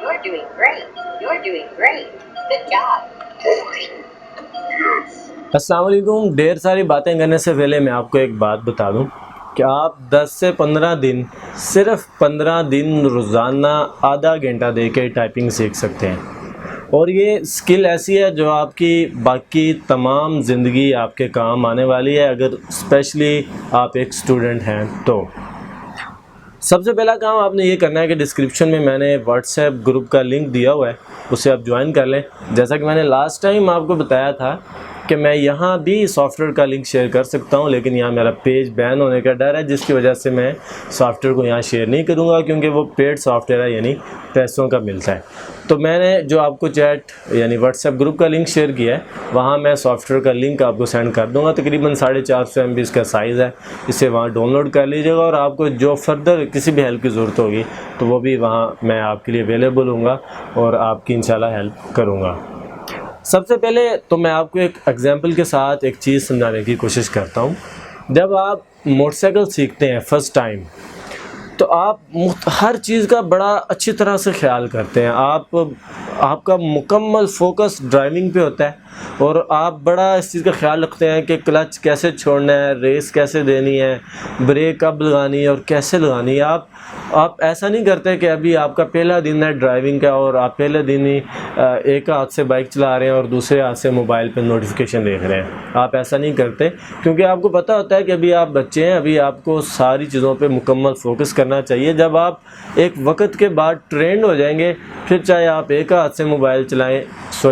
You're doing great. You're doing great. Good job. अस्सलाम वालेकुम। ढेर सारी बातें करने से पहले मैं आपको एक बात बता दूं कि आप 10 से 15 दिन, सिर्फ 15 दिन रोज़ाना आधा घंटा दे के टाइपिंग सीख सकते हैं। और ये स्किल ऐसी है जो आपकी बाकी तमाम ज़िंदगी आपके काम आने वाली है, अगर स्पेशली आप एक स्टूडेंट हैं तो। सबसे पहला काम आपने ये करना है कि डिस्क्रिप्शन में मैंने व्हाट्सएप ग्रुप का लिंक दिया हुआ है, उसे आप ज्वाइन कर लें। जैसा कि मैंने लास्ट टाइम आपको बताया था कि मैं यहाँ भी सॉफ्टवेयर का लिंक शेयर कर सकता हूँ, लेकिन यहाँ मेरा पेज बैन होने का डर है, जिसकी वजह से मैं सॉफ्टवेयर को यहाँ शेयर नहीं करूँगा, क्योंकि वो पेड सॉफ्टवेयर है, यानी पैसों का मिलता है। तो मैंने जो आपको चैट यानी व्हाट्सएप ग्रुप का लिंक शेयर किया है, वहाँ मैं सॉफ्टवेयर का लिंक आपको सेंड कर दूँगा। तकरीबन 450 MB इसका साइज़ है, इसे वहाँ डाउनलोड कर लीजिएगा। और आपको जो फर्दर किसी भी हेल्प की ज़रूरत होगी तो वो भी वहाँ मैं आपके लिए अवेलेबल हूँगा और आपकी इंशाल्लाह हेल्प करूँगा। सबसे पहले तो मैं आपको एक एग्जांपल के साथ एक चीज़ समझाने की कोशिश करता हूँ। जब आप मोटरसाइकिल सीखते हैं फ़र्स्ट टाइम, तो आप हर चीज़ का बड़ा अच्छी तरह से ख्याल करते हैं। आपका मुकम्मल फोकस ड्राइविंग पे होता है और आप बड़ा इस चीज़ का ख्याल रखते हैं कि क्लच कैसे छोड़ना है, रेस कैसे देनी है, ब्रेक कब लगानी है और कैसे लगानी है। आप ऐसा नहीं करते कि अभी आपका पहला दिन है ड्राइविंग का और आप पहले दिन ही एक हाथ से बाइक चला रहे हैं और दूसरे हाथ से मोबाइल पे नोटिफिकेशन देख रहे हैं। आप ऐसा नहीं करते, क्योंकि आपको पता होता है कि अभी आप बच्चे हैं, अभी आपको सारी चीज़ों पे मुकम्मल फोकस करना चाहिए। जब आप एक वक्त के बाद ट्रेंड हो जाएंगे, फिर चाहे आप एक हाथ से मोबाइल चलाएं,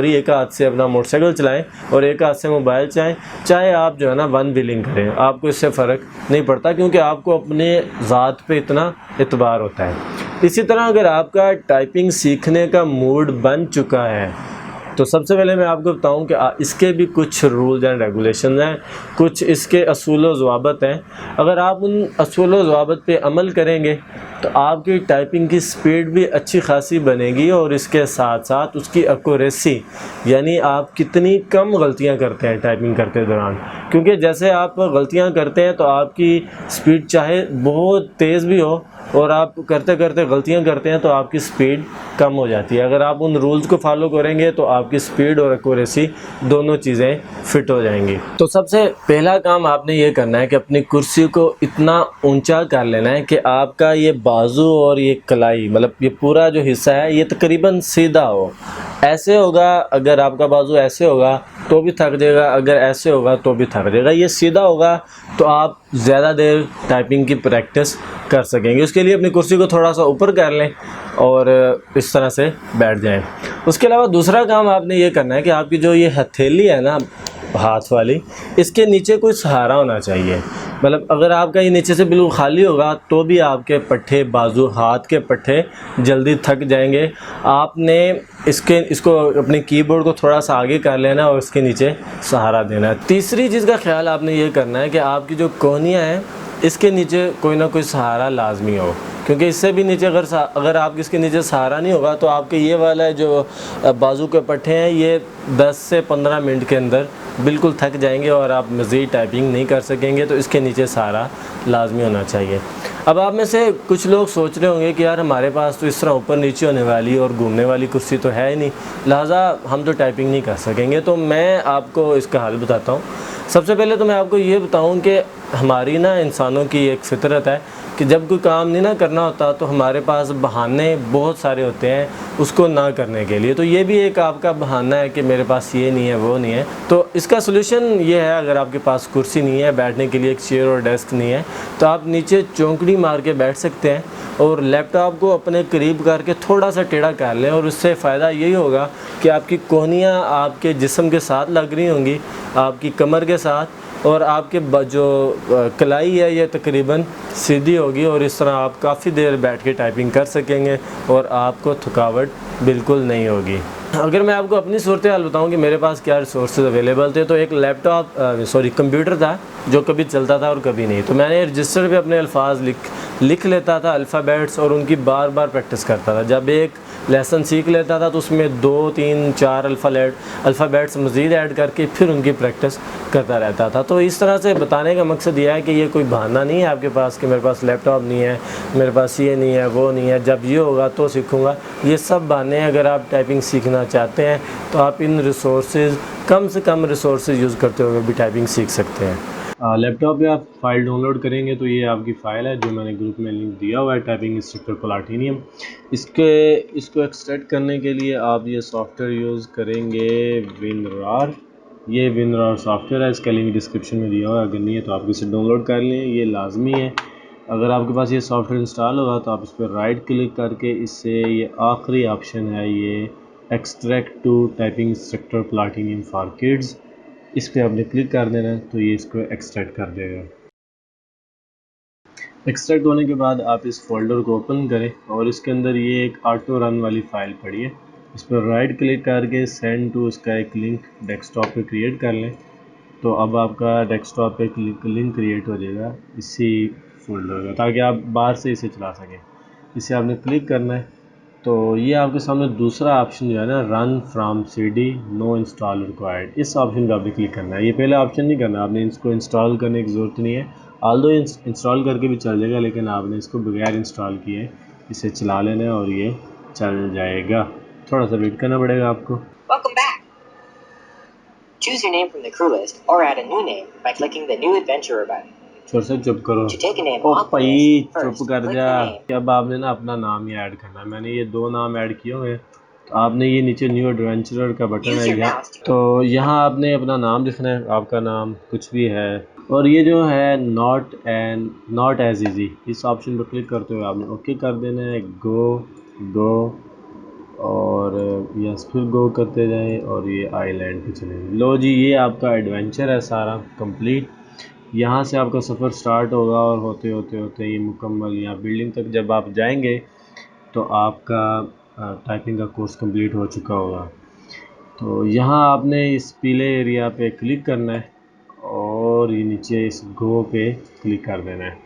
एक हाथ से अपना मोटरसाइकिल चलाएं और एक हाथ से मोबाइल चलाएं, चाहे आप जो है ना वन व्हीलिंग करें, आपको इससे फ़र्क नहीं पड़ता, क्योंकि आपको अपने ज़ात पे इतना एतबार होता है। इसी तरह अगर आपका टाइपिंग सीखने का मूड बन चुका है, तो सबसे पहले मैं आपको बताऊं कि इसके भी कुछ रूल्स एंड रेगुलेशन हैं, कुछ इसके असूल व ज़वाबत हैं। अगर आप उन असूल व ज़वाबत पे अमल करेंगे तो आपकी टाइपिंग की स्पीड भी अच्छी खासी बनेगी और इसके साथ साथ उसकी एक्यूरेसी, यानी आप कितनी कम गलतियां करते हैं टाइपिंग करते दौरान। क्योंकि जैसे आप गलतियां करते हैं तो आपकी स्पीड चाहे बहुत तेज़ भी हो और आप करते करते गलतियां करते हैं तो आपकी स्पीड कम हो जाती है। अगर आप उन रूल्स को फॉलो करेंगे तो आपकी स्पीड और एक्यूरेसी दोनों चीज़ें फिट हो जाएंगी। तो सबसे पहला काम आपने ये करना है कि अपनी कुर्सी को इतना ऊंचा कर लेना है कि आपका ये बाजू और ये कलाई, मतलब ये पूरा जो हिस्सा है, ये तकरीबन सीधा हो। ऐसे होगा, अगर आपका बाजू ऐसे होगा तो भी थक जाएगा, अगर ऐसे होगा तो भी थक जाएगा। ये सीधा होगा तो आप ज़्यादा देर टाइपिंग की प्रैक्टिस कर सकेंगे। उसके लिए अपनी कुर्सी को थोड़ा सा ऊपर कर लें और इस तरह से बैठ जाएं। उसके अलावा दूसरा काम आपने ये करना है कि आपकी जो ये हथेली है ना, हाथ वाली, इसके नीचे कोई सहारा होना चाहिए। मतलब अगर आपका ये नीचे से बिल्कुल खाली होगा तो भी आपके पट्टे, बाजू, हाथ के पट्टे जल्दी थक जाएंगे। आपने इसको अपने कीबोर्ड को थोड़ा सा आगे कर लेना और इसके नीचे सहारा देना है। तीसरी चीज़ का ख्याल आपने ये करना है कि आपकी जो कोहनियाँ हैं, इसके नीचे कोई ना कोई सहारा लाजमी हो, क्योंकि इससे भी नीचे अगर आपके इसके नीचे सहारा नहीं होगा तो आपके ये वाला जो बाजू के पट्टे हैं, ये 10 से 15 मिनट के अंदर बिल्कुल थक जाएंगे और आप मज़ीद टाइपिंग नहीं कर सकेंगे। तो इसके नीचे सहारा लाजमी होना चाहिए। अब आप में से कुछ लोग सोच रहे होंगे कि यार हमारे पास तो इस तरह ऊपर नीचे होने वाली और घूमने वाली कुर्सी तो है ही नहीं, लिहाजा हम तो टाइपिंग नहीं कर सकेंगे। तो मैं आपको इसका हल बताता हूँ। सबसे पहले तो मैं आपको ये बताऊँ कि हमारी ना इंसानों की एक फ़ितरत है कि जब कोई काम नहीं ना करना होता तो हमारे पास बहाने बहुत सारे होते हैं उसको ना करने के लिए। तो ये भी एक आपका बहाना है कि मेरे पास ये नहीं है, वो नहीं है। तो इसका सलूशन ये है, अगर आपके पास कुर्सी नहीं है, बैठने के लिए एक चेयर और डेस्क नहीं है, तो आप नीचे चौंकड़ी मार के बैठ सकते हैं और लैपटॉप को अपने करीब करके थोड़ा सा टेढ़ा कर लें। और उससे फ़ायदा यही होगा कि आपकी कोहनियाँ आपके जिस्म के साथ लग रही होंगी, आपकी कमर के साथ, और आपके जो कलाई है ये तकरीबन सीधी होगी और इस तरह आप काफ़ी देर बैठ के टाइपिंग कर सकेंगे और आपको थकावट बिल्कुल नहीं होगी। अगर मैं आपको अपनी सूरत हाल बताऊँ कि मेरे पास क्या रिसोर्सेज अवेलेबल थे, तो एक कंप्यूटर था जो कभी चलता था और कभी नहीं। तो मैंने रजिस्टर पे अपने अल्फाज लिख लेता था, अल्फ़ाबेट्स, और उनकी बार बार प्रैक्टिस करता था। जब एक लेसन सीख लेता था तो उसमें 2 3 4 अल्फ़ाबेट्स मज़ीद ऐड करके फिर उनकी प्रैक्टिस करता रहता था। तो इस तरह से बताने का मकसद यह है कि ये कोई बहाना नहीं है आपके पास कि मेरे पास लैपटॉप नहीं है, मेरे पास ये नहीं है, वो नहीं है, जब ये होगा तो सीखूँगा। ये सब बहाने हैं। अगर आप टाइपिंग सीखना चाहते हैं तो आप इन रिसोर्सेज, कम से कम रिसोर्सेज यूज़ करते हुए भी टाइपिंग सीख सकते हैं। लैपटॉप पे आप फाइल डाउनलोड करेंगे तो ये आपकी फ़ाइल है जो मैंने ग्रुप में लिंक दिया हुआ है, टाइपिंग इंस्ट्रक्टर प्लाटिनियम। इसको एक्सट्रैक्ट करने के लिए आप ये सॉफ्टवेयर यूज़ करेंगे विनरार। ये विनरार सॉफ्टवेयर है, इसका लिंक डिस्क्रिप्शन में दिया हुआ है, अगर नहीं है तो आप इसे डाउनलोड कर लें, ये लाजमी है। अगर आपके पास ये सॉफ्टवेयर इंस्टॉल होगा तो आप इस पर राइट क्लिक करके इससे ये आखिरी ऑप्शन है, ये extract to typing instructor platinum for kids, इस पर आपने क्लिक कर देना है तो ये इसको एक्सट्रैक्ट कर देगा। एक्सट्रैक्ट होने के बाद आप इस फोल्डर को ओपन करें और इसके अंदर ये एक ऑटो रन वाली फ़ाइल पड़ी है, इस पर राइट क्लिक करके सेंड टू, इसका एक लिंक डेस्कटॉप पे क्रिएट कर लें। तो अब आपका डेस्कटॉप पे लिंक क्रिएट हो जाएगा इसी फोल्डर का, ताकि आप बाहर से इसे चला सकें। इसे आपने क्लिक करना है तो ये आपके सामने दूसरा ऑप्शन जो है ना, run from CD, no install required, इस ऑप्शन पे आपने क्लिक करना है। ये पहला ऑप्शन नहीं करना, आपने इसको इंस्टॉल करने की ज़रूरत नहीं है, ऑल्दो इंस्टॉल करके भी चल जाएगा, लेकिन आपने इसको बगैर इंस्टॉल किए इसे चला लेना है और ये चल जाएगा। थोड़ा सा वेट करना पड़ेगा आपको। Welcome back. Choose your name from the crew list or add a new name by clicking the New Adventurer button. छोड़ से चुप करो। To take a name O off the भाई list, चुप first कर click जा। the name. अब आपने ना अपना नाम ही ऐड करना है, मैंने ये 2 नाम ऐड किए हुए हैं। तो आपने ये नीचे न्यू एडवेंचरर का बटन Use है your यहाँ, mouse to तो यहाँ आपने अपना नाम लिखना है, आपका नाम कुछ भी है। और ये जो है नॉट एज इजी, इस ऑप्शन पर क्लिक करते हुए आपने ओके कर देना है। गो और यस, फिर गो करते जाएं और ये आइलैंड पे चले। लो जी, ये आपका एडवेंचर है सारा कंप्लीट। यहाँ से आपका सफ़र स्टार्ट होगा और होते होते होते ये मुकम्मल यहाँ बिल्डिंग तक जब आप जाएंगे तो आपका टाइपिंग का कोर्स कंप्लीट हो चुका होगा। तो यहाँ आपने इस पीले एरिया पे क्लिक करना है और ये नीचे इस गो पे क्लिक कर देना है।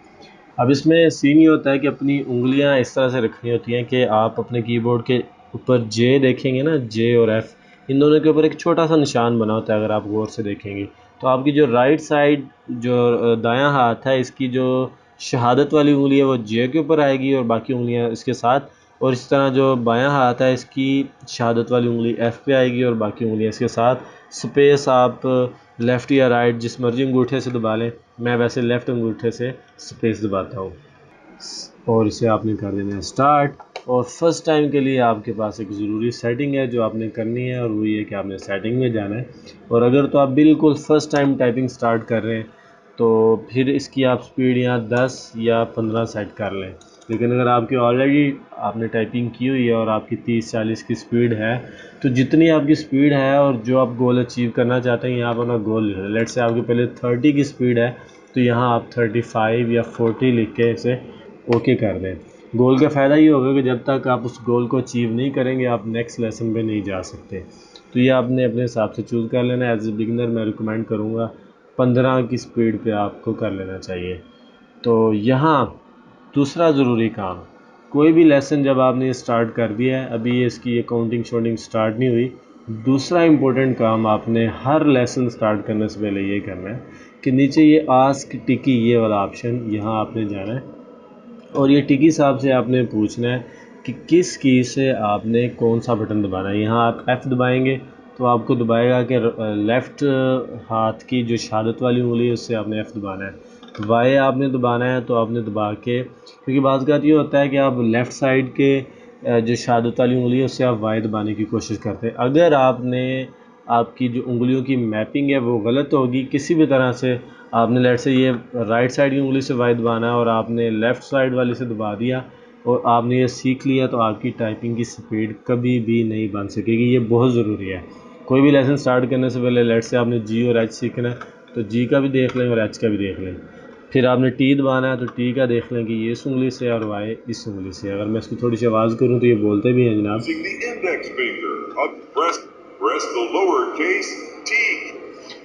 अब इसमें सीन ये होता है कि अपनी उंगलियां इस तरह से रखनी होती हैं कि आप अपने कीबोर्ड के ऊपर जे देखेंगे ना, जे और एफ़, इन दोनों के ऊपर एक छोटा सा निशान बना होता है, अगर आप गौर से देखेंगे तो आपकी जो राइट साइड जो दायां हाथ है, इसकी जो शहादत वाली उंगली है वो जे के ऊपर आएगी और बाकी उंगलियां इसके साथ, और इस तरह जो बायां हाथ है इसकी शहादत वाली उंगली एफ़ पे आएगी और बाकी उंगलियां इसके साथ। स्पेस आप लेफ़्ट या राइट जिस मर्जी अंगूठे से दबा लें, मैं वैसे लेफ़्ट अंगूठे से स्पेस दबाता हूँ और इसे आपने कर देना है स्टार्ट। और फर्स्ट टाइम के लिए आपके पास एक ज़रूरी सेटिंग है जो आपने करनी है, और वो ये कि आपने सेटिंग में जाना है। और अगर तो आप बिल्कुल फ़र्स्ट टाइम टाइपिंग स्टार्ट कर रहे हैं तो फिर इसकी आप स्पीड यहाँ 10 या 15 सेट कर लें। लेकिन अगर आपकी ऑलरेडी आपने टाइपिंग की हुई है और आपकी 30-40 की स्पीड है, तो जितनी आपकी स्पीड है और जो आप गोल अचीव करना चाहते हैं, यहाँ पर अपना गोल लिख लें। लेट से आपकी पहले 30 की स्पीड है तो यहाँ आप 35 या 40 लिख के इसे ओके कर दें। गोल का फ़ायदा ये होगा कि जब तक आप उस गोल को अचीव नहीं करेंगे आप नेक्स्ट लेसन पे नहीं जा सकते। तो ये आपने अपने हिसाब से चूज़ कर लेना है। एज ए बिगिनर मैं रिकमेंड करूँगा 15 की स्पीड पे आपको कर लेना चाहिए। तो यहाँ दूसरा ज़रूरी काम, कोई भी लेसन जब आपने स्टार्ट कर दिया है, अभी ये इसकी ये काउंटिंग शॉटिंग स्टार्ट नहीं हुई, दूसरा इम्पोर्टेंट काम आपने हर लेसन स्टार्ट करने से पहले ये करना है कि नीचे ये आस्क टिकी, ये वाला ऑप्शन, यहाँ आपने जाना है और ये टिकी साहब से आपने पूछना है कि किस की से आपने कौन सा बटन दबाना है। यहाँ आप F दबाएंगे तो आपको दबाएगा कि लेफ़्ट हाथ की जो शहादत वाली उंगली है उससे आपने F दबाना है। वाई आपने दबाना है तो आपने दबा के, क्योंकि बात का ये होता है कि आप लेफ़्ट साइड के जो शहादत वाली उंगली है उससे आप वाई दबाने की कोशिश करते हैं। अगर आपने आपकी जो उंगलियों की मैपिंग है वो गलत होगी किसी भी तरह से, आपने लेट से ये राइट साइड की उंगली से वाई दबाना है और आपने लेफ़्ट साइड वाली से दबा दिया और आपने ये सीख लिया, तो आपकी टाइपिंग की स्पीड कभी भी नहीं बन सकेगी। ये बहुत ज़रूरी है। कोई भी लेसन स्टार्ट करने से पहले लेट से आपने जी और एच सीखना है तो जी का भी देख लें और एच का भी देख लें। फिर आपने टी दबाना है तो टी का देख लें कि ये इस उंगली से और वाई इस उंगली से। अगर मैं इसकी थोड़ी सी आवाज़ करूँ तो ये बोलते भी हैं जनाब।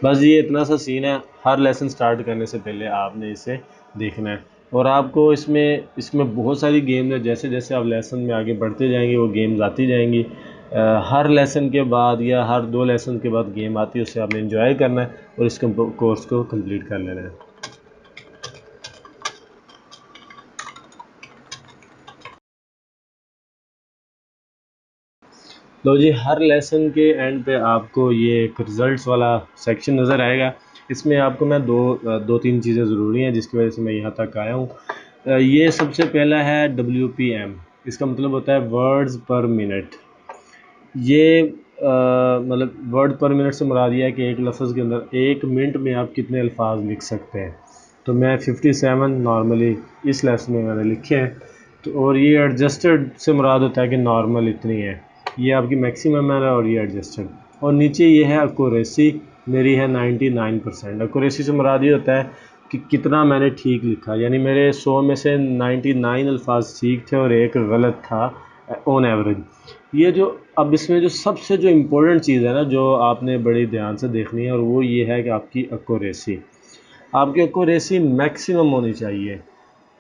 बस ये इतना सा सीन है, हर लेसन स्टार्ट करने से पहले आपने इसे देखना है। और आपको इसमें बहुत सारी गेम है, जैसे जैसे आप लेसन में आगे बढ़ते जाएंगे वो गेम्स आती जाएंगी। हर लेसन के बाद या हर 2 लेसन के बाद गेम आती है, उससे आपने एंजॉय करना है और इस कोर्स को कंप्लीट कर लेना है। लो जी, हर लेसन के एंड पे आपको ये एक रिज़ल्ट्स वाला सेक्शन नज़र आएगा। इसमें आपको मैं दो तीन चीज़ें ज़रूरी हैं जिसकी वजह से मैं यहाँ तक आया हूँ। ये सबसे पहला है WPM। इसका मतलब होता है वर्ड्स पर मिनट। ये मतलब वर्ड पर मिनट से मुराद ये है कि एक लफ्ज़ के अंदर 1 मिनट में आप कितने अल्फाज लिख सकते हैं। तो मैं 57 नॉर्मली इस लेसन में मैंने लिखे हैं। तो और ये एडजस्टेड से मुराद होता है कि नॉर्मल इतनी है, ये आपकी मैक्सिमम है और ये एडजस्टेड। और नीचे ये है एक्यूरेसी, मेरी है 99%। एक्यूरेसी से मुराद ये होता है कि कितना मैंने ठीक लिखा, यानी मेरे 100 में से 99 अल्फाज ठीक थे और एक गलत था ऑन एवरेज। ये जो अब इसमें जो सबसे जो इम्पोर्टेंट चीज़ है ना, जो आपने बड़ी ध्यान से देखनी है, और वो ये है कि आपकी एक्यूरेसी। आपकी एक्यूरेसी मैक्सिमम होनी चाहिए।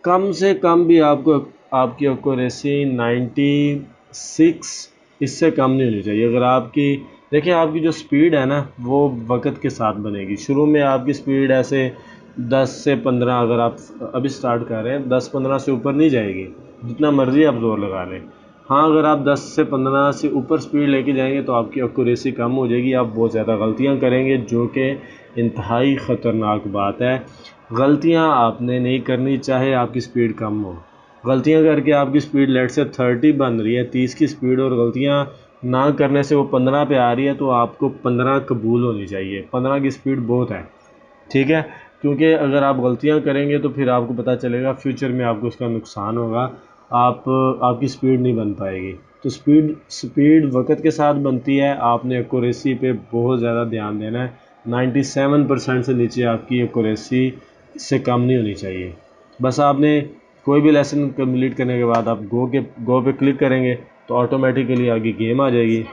कम से कम भी आपकी एक्यूरेसी 96, इससे कम नहीं होनी चाहिए। अगर आपकी देखिए, आपकी जो स्पीड है ना वो वक्त के साथ बनेगी। शुरू में आपकी स्पीड ऐसे 10 से 15, अगर आप अभी स्टार्ट कर रहे हैं 10-15 से ऊपर नहीं जाएगी, जितना मर्ज़ी आप ज़ोर लगा लें। हाँ, अगर आप 10 से 15 से ऊपर स्पीड लेके जाएंगे तो आपकी एक्यूरेसी कम हो जाएगी, आप बहुत ज़्यादा गलतियाँ करेंगे, जो कि इंतहाई ख़तरनाक बात है। गलतियाँ आपने नहीं करनी चाहे आपकी स्पीड कम हो। गलतियाँ करके आपकी स्पीड लेट से 30 बन रही है, 30 की स्पीड, और गलतियाँ ना करने से वो 15 पे आ रही है, तो आपको 15 कबूल होनी चाहिए। 15 की स्पीड बहुत है, ठीक है। क्योंकि अगर आप गलतियां करेंगे तो फिर आपको पता चलेगा फ्यूचर में आपको इसका नुकसान होगा, आपकी स्पीड नहीं बन पाएगी। तो स्पीड वक्त के साथ बनती है। आपने एक्यूरेसी पे बहुत ज़्यादा ध्यान देना है। 97% से नीचे आपकी एक्यूरेसी से कम नहीं होनी चाहिए। बस आपने कोई भी लेसन कंप्लीट करने के बाद आप गो पे क्लिक करेंगे तो ऑटोमेटिकली आगे गेम आ जाएगी।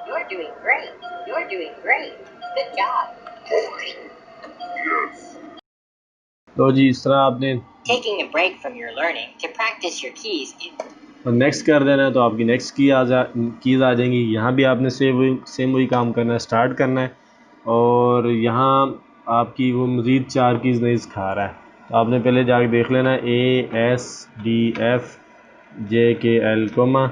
You're doing great. You're doing great. Good job. तो जी, इस तरह आपने Taking a break from your learning to practice your keys in next कर देना है तो आपकी नेक्स्ट कीज़ आ जाएंगी। यहाँ भी आपने सेम वही काम करना है, स्टार्ट करना है। और यहाँ आपकी वो मज़ीद 4 कीज़ नहीं सिखा रहा है, तो आपने पहले जाके देख लेना है ASDFJKL,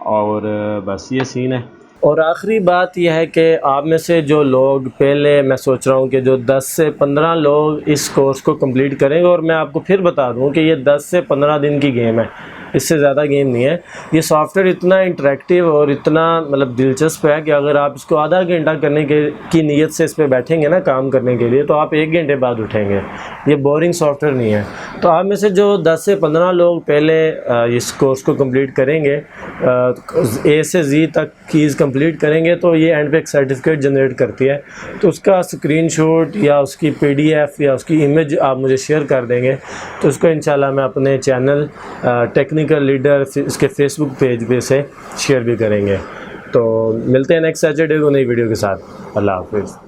और बस ये सीन है। और आखिरी बात यह है कि आप में से जो लोग, पहले मैं सोच रहा हूँ कि जो 10 से 15 लोग इस कोर्स को कंप्लीट करेंगे, और मैं आपको फिर बता दूँ कि ये 10 से 15 दिन की गेम है, इससे ज़्यादा गेम नहीं है। ये सॉफ्टवेयर इतना इंटरेक्टिव और इतना मतलब दिलचस्प है कि अगर आप इसको आधा घंटा करने की नीयत से इस पर बैठेंगे ना काम करने के लिए, तो आप 1 घंटे बाद उठेंगे। ये बोरिंग सॉफ्टवेयर नहीं है। तो आप में से जो 10 से 15 लोग पहले इस कोर्स को कंप्लीट करेंगे, A से Z तक कीज़ कंप्लीट करेंगे, तो ये एंड पे एक सर्टिफिकेट जनरेट करती है। तो उसका स्क्रीनशॉट या उसकी PDF या उसकी इमेज आप मुझे शेयर कर देंगे, तो उसको इंशाल्लाह मैं अपने चैनल टेक्निकल लीडर इसके फेसबुक पेज पे से शेयर भी करेंगे। तो मिलते हैं नेक्स्ट सैटरडे को नई वीडियो के साथ। अल्लाह हाफिज़।